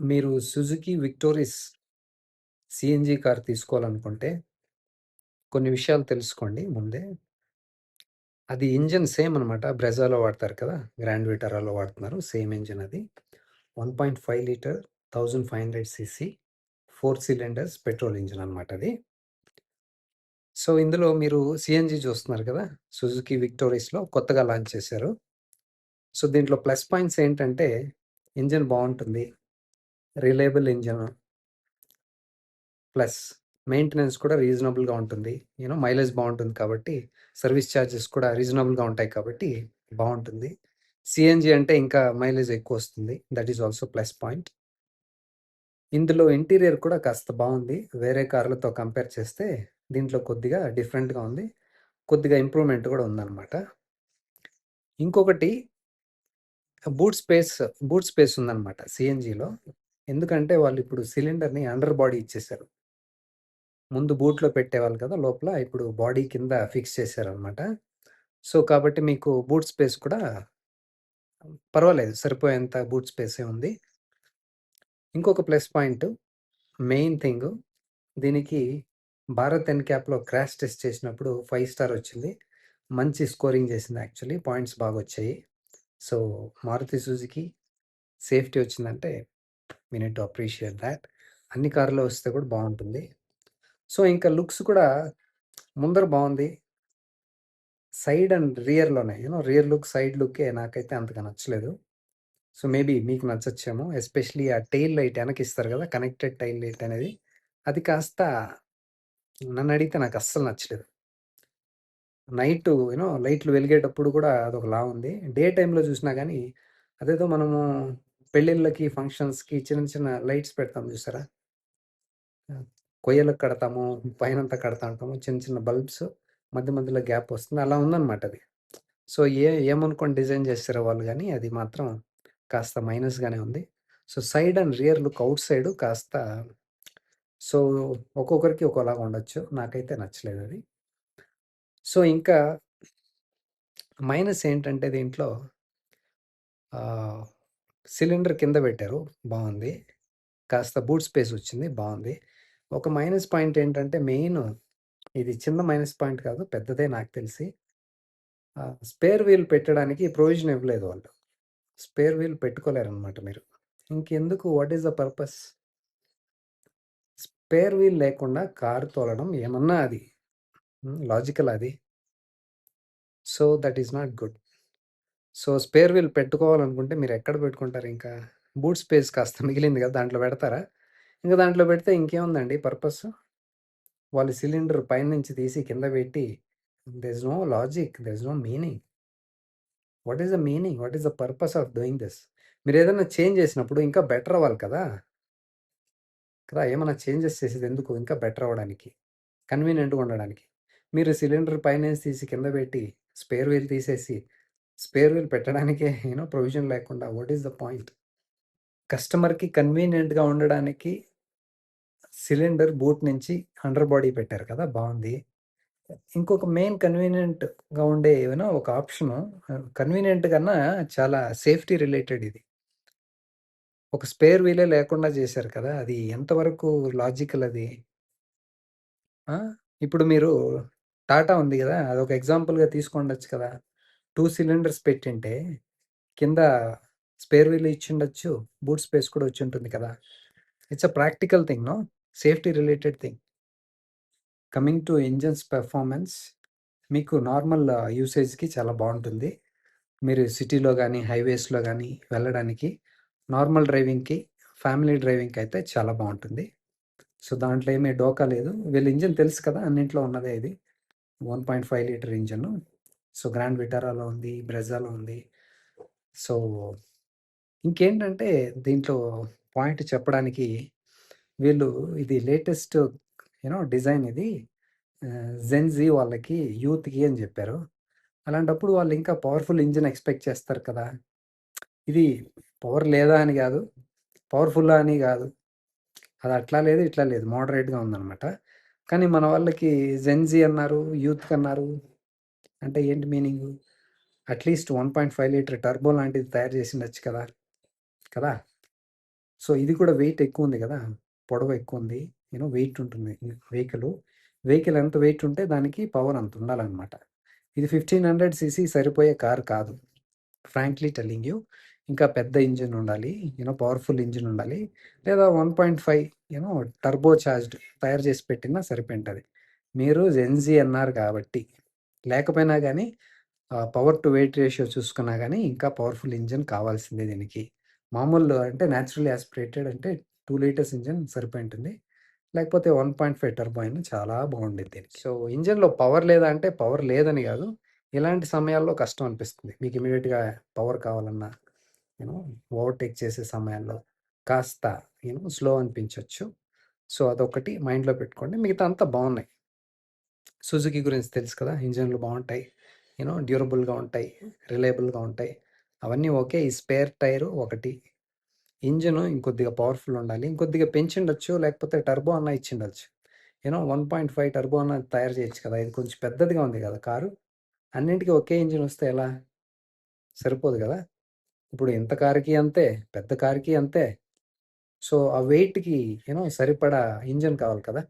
మీరు Suzuki Victoris CNG car తీసుకోవాలనుకుంటే, కొన్ని విషయాలు తెలుసుకోండి ముందే. అది ఇంజిన్ సేమ్ అనమాట. బ్రెజాలో వాడతారు కదా! గ్రాండ్ విటారాలో వాడుతున్నారు. సేమ్ ఇంజిన్ అది. 1.5 litre 1500 CC 4 cylinders petrol engine అనమాట అది. సో, ఇందులో మీరు సీఎన్‌జీ చూస్తున్నారు కదా! సుజుకి విక్టోరిస్‌లో కొత్తగా లాంచ్ చేశారు. సో, దీంట్లో ప్లస్ పాయింట్స్ ఏంటంటే, ఇంజిన్ బావుంటుంది. Reliable engine. ప్లస్ మెయింటెనెన్స్ కూడా రీజనబుల్‌గా ఉంటుంది. మైలేజ్ బావుంటుంది కాబట్టి, సర్వీస్ చార్జెస్ కూడా రీజనబుల్‌గా ఉంటాయి కాబట్టి బావుంటుంది. సీఎన్‌జీ అంటే ఇంకా మైలేజ్ ఎక్కువొస్తుంది. That is also plus point. ఇందులో ఇంటీరియర్ కూడా కాస్త బావుంది. వేరే కార్లతో కంపేర్ చేస్తే దీంట్లో కొద్దిగా డిఫరెంట్‌గా ఉంది. కొద్దిగా ఇంప్రూవ్‌మెంట్ కూడా ఉందనమాట. ఇంకొకటి బూట్ స్పేస్, బూట్ స్పేస్ ఉందనమాట సీఎన్‌జీలో. ఎందుకంటే వాళ్ళిప్పుడు సిలిండర్‌ని అండర్ బాడీ ఇచ్చేసారు. ముందు బూట్‌లో పెట్టేవాళ్ళు కదా! లోపల. ఇప్పుడు బాడీ కింద ఫిక్స్ చేశారనమాట. సో, కాబట్టి మీకు బూట్ స్పేస్ కూడా పర్వాలేదు. సరిపోయేంత బూట్ స్పేసే ఉంది. ఇంకొక ప్లస్ పాయింట్ మెయిన్ థింగు దీనికి భారత్ ఎన్‌క్యాప్‌లో క్రాష్ టెస్ట్ చేసినప్పుడు 5 స్టార్ వచ్చింది. మంచి స్కోరింగ్ చేసింది యాక్చువల్లీ. పాయింట్స్ బాగొచ్చాయి. సో, మారుతి సుజుకి సేఫ్టీ వచ్చిందంటే we need to appreciate that. అన్ని కార్‌లో వస్తే కూడా బావుంటుంది. సో, ఇంకా లుక్స్ కూడా ముందర బావుంది. సైడ్ అండ్ రియర్‌లోనే రియర్ లుక్, సైడ్ లుక్కే నాకైతే అంతగా నచ్చలేదు. సో, మేబీ మీకు నచ్చొచ్చేమో. ఎస్పెషల్లీ ఆ టెయిల్ లైట్ ఎనకిస్తారు గదా! కనెక్టెడ్ టెయిల్ లైట్ అనేది. అది కాస్త నన్నడిగితే నాకస్సలు నచ్చలేదు. లైట్లు వెలిగేటప్పుడు గూడా అదొకలా ఉంది. డే టైమ్‌లో చూసినా గానీ, అదేదో మనము పెళ్ళిళ్ళకి, ఫంక్షన్స్‌కి చిన్న చిన్న లైట్స్ పెడతాం చూసారా? కొయ్యలకు కడతాము, పైనంతా కడతా ఉంటాము. చిన్న చిన్న బల్బ్స్ మధ్య మధ్యలో గ్యాప్ వస్తుంది. అలా ఉందనమాట అది. సో, ఏమనుకోని డిజైన్ చేసారో వాళ్ళు గానీ, అది మాత్రం కాస్త మైనస్‌గానే ఉంది. So, side and rear look out side కాస్త సో, ఒక్కొక్కరికి ఒక్కోలాగా ఉండొచ్చు. నాకైతే నచ్చలేదది. సో, ఇంకా మైనస్ ఏంటంటే దీంట్లో ఆహ్, సిలిండర్ కింద పెట్టారు. బావుంది. కాస్త బూట్ స్పేస్ వచ్చింది. బావుంది. ఒక మైనస్ పాయింట్ ఏంటంటే ఇది చిన్న మైనస్ పాయింట్ కాదు. పెద్దదే నాకు తెలిసి. స్పేర్ వీల్ పెట్టడానికి ప్రొవిజన్ ఇవ్వలేదు వాళ్ళు. స్పేర్ వీల్ పెట్టుకోలేరనమాట మీరు. ఇంకెందుకు what is the purpose? Spare wheel లేకుండా కారు తోలడం ఏమన్నా అది లాజికలా అది? So, that is not good. So, spare wheel పెట్టుకోవాలనుకుంటే మీరెక్కడ పెట్టుకుంటారింకా? బూట్ స్పేస్ కాస్త మిగిలింది కదా! దాంట్లో పెడతారా? ఇంక దాంట్లో పెడితే ఇంకేముందండి పర్పసు? వాళ్ళు సిలిండర్ పైనుంచి తీసి కింద పెట్టి there is no logic. There is no meaning. What is the meaning? What is the purpose of doing this? మీరేదన్నా చేంజ్ చేసినప్పుడు ఇంకా బెటర్ అవ్వాలి కదా! ఏమన్నా చేంజెస్ చేసేదెందుకు? ఇంకా బెటర్ అవ్వడానికి. కన్వీనియంట్‌గా ఉండడానికి. మీరు సిలిండర్ పైనుంచి తీసి కింద పెట్టి స్పేర్ వీల్ తీసేసి స్పేర్ వీల్ పెట్టడానికే ప్రొవిజన్ లేకుండా వాట్ ఈస్ ద పాయింట్? కస్టమర్‌కి కన్వీనియంట్‌గా ఉండడానికి సిలిండర్ బూట్ నుంచి అండర్ బాడీ పెట్టారు కదా! బావుంది. ఇంకొక మెయిన్ కన్వీనియంట్‌గా ఉండే ఒక ఆప్షను కన్వీనియంట్ కన్నా చాలా సేఫ్టీ రిలేటెడ్ ఇది. ఒక స్పేర్ వీలే లేకుండా చేశారు కదా! అది ఎంతవరకు లాజికల్ అది? ఆ! ఇప్పుడు మీరు టాటా ఉంది గదా! అదొక ఎగ్జాంపుల్‌గా తీసుకొండొచ్చు కదా! 2 సిలిండర్స్ పెట్టింటే కింద స్పేర్ వీల్ ఇచ్చుండొచ్చు. బూట్ స్పేస్ కూడా వచ్చుంటుంది కదా! It's a practical thing no? Safety related thing. Coming to engines performance మీకు నార్మల్ యూసేజ్‌కి చాలా బావుంటుంది. మీరు సిటీలో గానీ, హైవేస్‌లో గానీ వెళ్ళడానికి నార్మల్ డ్రైవింగ్‌కి, ఫ్యామిలీ డ్రైవింగ్‌కయితే చాలా బావుంటుంది. సో, దాంట్లో ఏమి డోకా లేదు. వీళ్ళ ఇంజిన్ తెలుసు కదా! అన్నింట్లో ఉన్నదే ఇది. 1.5 లీటర్ ఇంజిను. సో, గ్రాండ్ విటారాలో ఉంది, బ్రెజాలో ఉంది. సో, ఇంకేంటంటే దీంట్లో పాయింట్ చెప్పడానికి వీళ్ళు ఇది లేటెస్ట్ డిజైన్ ఇది. జెన్‌జీ వాళ్ళకి, యూత్‌కి అని జెప్పారు. అలాంటప్పుడు వాళ్ళు ఇంకా పవర్‌ఫుల్ ఇంజిన్ ఎక్స్‌పెక్ట్ చేస్తారు కదా! ఇది పవర్ లేదా అని గాదు. పవర్‌ఫుల్లా అని గాదు. అది అట్లా లేదు, ఇట్లా లేదు. మోడరేట్‌గా ఉందనమాట. కానీ మన వాళ్ళకి జెన్‌జీ అన్నారు, యూత్‌కన్నారు. అంటే ఏంటి మీనింగు? అట్‌లీస్ట్ 1.5 లీటర్ టర్బో లాంటిది తయారు జేసిండొచ్చు కదా! కదా! సో, ఇది కూడా వెయిట్ ఎక్కువుంది గదా! పొడవు ఎక్కువుంది. వెయిట్ ఉంటుంది. వెహికలు. వెహికల్ ఎంత వెయిట్ ఉంటే దానికి పవర్ అంత ఉండాలనమాట. ఇది 1500 సీసీ సరిపోయే కార్ కాదు. Frankly telling you. ఇంకా పెద్ద ఇంజిన్ ఉండాలి. పవర్‌ఫుల్ ఇంజిన్ ఉండాలి. లేదా 1.5 టర్బో చార్జ్డ్ తయారు చేసి పెట్టినా సరిపోయుంటది. మీరు జెన్‌జీ అన్నారు కాబట్టి, లేకపోయినా గానీ పవర్ టు వెయిట్ రేషియో చూసుకున్నా గానీ ఇంకా పవర్‌ఫుల్ ఇంజిన్ కావాల్సిందే దీనికి. మామూలు అంటే నేచురల్లీ యాస్పిరేటెడ్ అంటే 2 లీటర్స్ ఇంజిన్ సరిపోయుంటుంది. లేకపోతే 1.5 టర్బో అయినా చాలా బావుండిద్ది దీనికి. సో, ఇంజిన్‌లో పవర్ లేదా అంటే పవర్ లేదని గాదు. ఇలాంటి సమయాల్లో కష్టం అనిపిస్తుంది. మీకు ఇమ్మీడియేట్‌గా పవర్ కావాలన్నా, యూనో ఓవర్‌టేక్ చేసే సమయాల్లో కాస్త స్లో అనిపించొచ్చు. సో, అదొకటి మైండ్‌లో పెట్టుకోండి. మిగతా అంతా బావున్నాయి. సుజుకి గురించి తెలుసు కదా! ఇంజిన్‌లు బావుంటాయి. డ్యూరబుల్‌గా ఉంటాయి. రిలయబుల్‌గా ఉంటాయి. అవన్నీ ఓకే. ఈ స్పేర్ టైరు ఒకటి. ఇంజిను ఇంకొద్దిగా పవర్‌ఫుల్ ఉండాలి. ఇంకొద్దిగా పెంచుండొచ్చు. లేకపోతే టర్బో అన్నా ఇచ్చుండొచ్చు. 1.5 టర్బో అన్నా తయారు చేయొచ్చు కదా! ఇది కొంచెం పెద్దదిగా ఉంది కదా కారు. అన్నింటికి ఒకే ఇంజిన్ వస్తే ఎలా? సరిపోదు గదా! ఇప్పుడు ఇంత కారుకి అంతే, పెద్ద కారుకి అంతే. సో, ఆ వెయిట్‌కి సరిపడా ఇంజిన్ కావాలి కదా!